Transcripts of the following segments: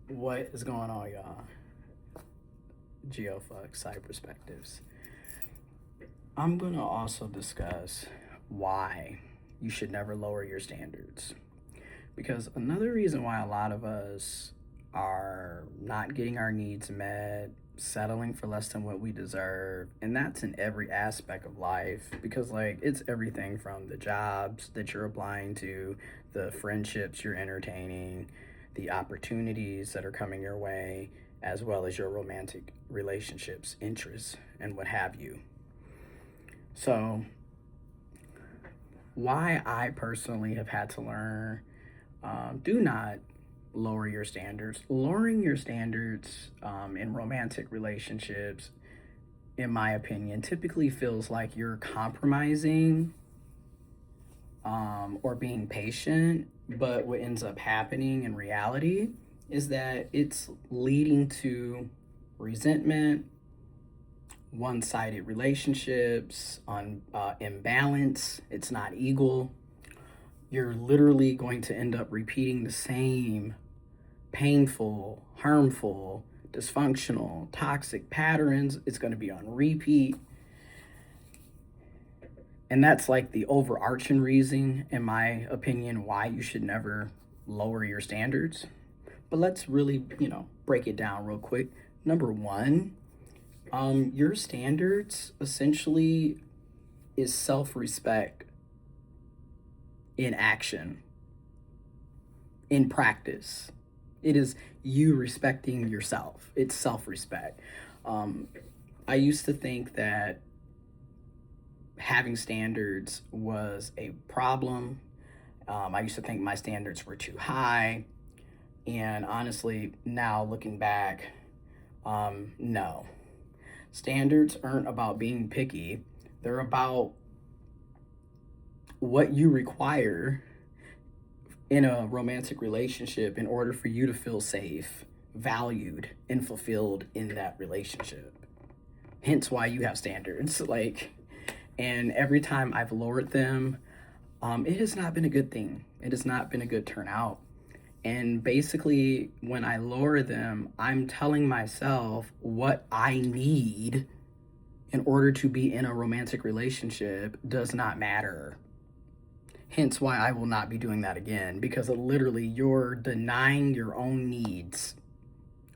What is going on, y'all? GeoFuck Side Perspectives. I'm going to also discuss why you should never lower your standards. Because another reason why a lot of us are not getting our needs met, settling for less than what we deserve, and that's in every aspect of life. Because, like, it's everything from the jobs that you're applying to, the friendships you're entertaining, the opportunities that are coming your way, as well as your romantic relationships, interests, and what have you. So, why I personally have had to learn, do not lower your standards. Lowering your standards in romantic relationships, in my opinion, typically feels like you're compromising or being patient. But what ends up happening in reality is that it's leading to resentment, one-sided relationships, on imbalance. It's not equal. You're literally going to end up repeating the same painful, harmful, dysfunctional, toxic patterns. It's going to be on repeat. And that's like the overarching reason, in my opinion, why you should never lower your standards. But let's really, break it down real quick. Number one, your standards essentially is self-respect in action, in practice. It is you respecting yourself. It's self-respect. I used to think that having standards was a problem. I used to think my standards were too high. And honestly, now looking back, no. Standards aren't about being picky, they're about what you require in a romantic relationship in order for you to feel safe, valued, and fulfilled in that relationship. Hence why you have standards. And every time I've lowered them, it has not been a good thing. It has not been a good turnout. And basically, when I lower them, I'm telling myself what I need in order to be in a romantic relationship does not matter. Hence why I will not be doing that again, because literally you're denying your own needs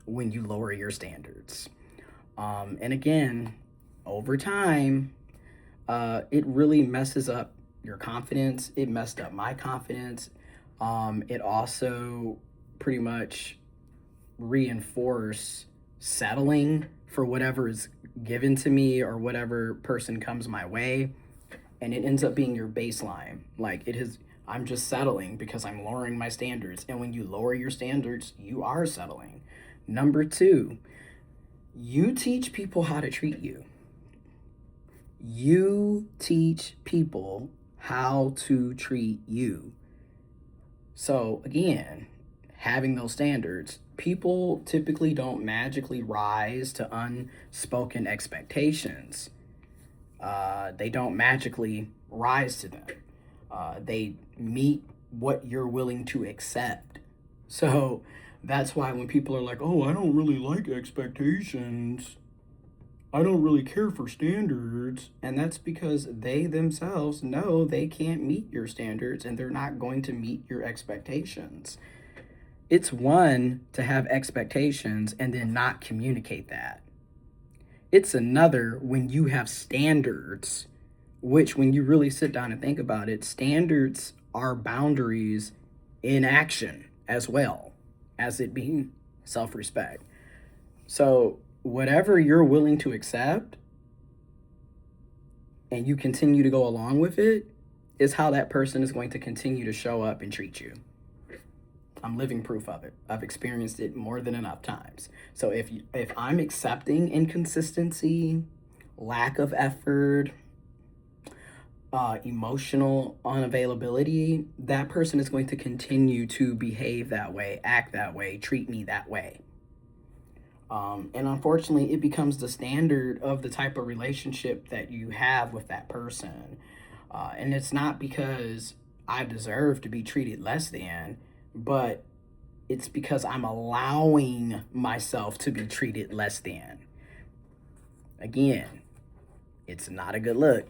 when you lower your standards. And again, over time, it really messes up your confidence. It messed up my confidence. It also pretty much reinforce settling for whatever is given to me or whatever person comes my way. And it ends up being your baseline. I'm just settling because I'm lowering my standards. And when you lower your standards, you are settling. Number two, you teach people how to treat you. You teach people how to treat you. So again, having those standards, people typically don't magically rise to unspoken expectations. They don't magically rise to them. They meet what you're willing to accept. So that's why when people are like, oh, I don't really like expectations, I don't really care for standards. And that's because they themselves know they can't meet your standards and they're not going to meet your expectations. It's one to have expectations and then not communicate that. It's another when you have standards, which, when you really sit down and think about it, standards are boundaries in action as well as it being self respect. So, whatever you're willing to accept and you continue to go along with it is how that person is going to continue to show up and treat you. I'm living proof of it. I've experienced it more than enough times. So if I'm accepting inconsistency, lack of effort, emotional unavailability, that person is going to continue to behave that way, act that way, treat me that way. And unfortunately, it becomes the standard of the type of relationship that you have with that person. And it's not because I deserve to be treated less than, but it's because I'm allowing myself to be treated less than. Again, it's not a good look.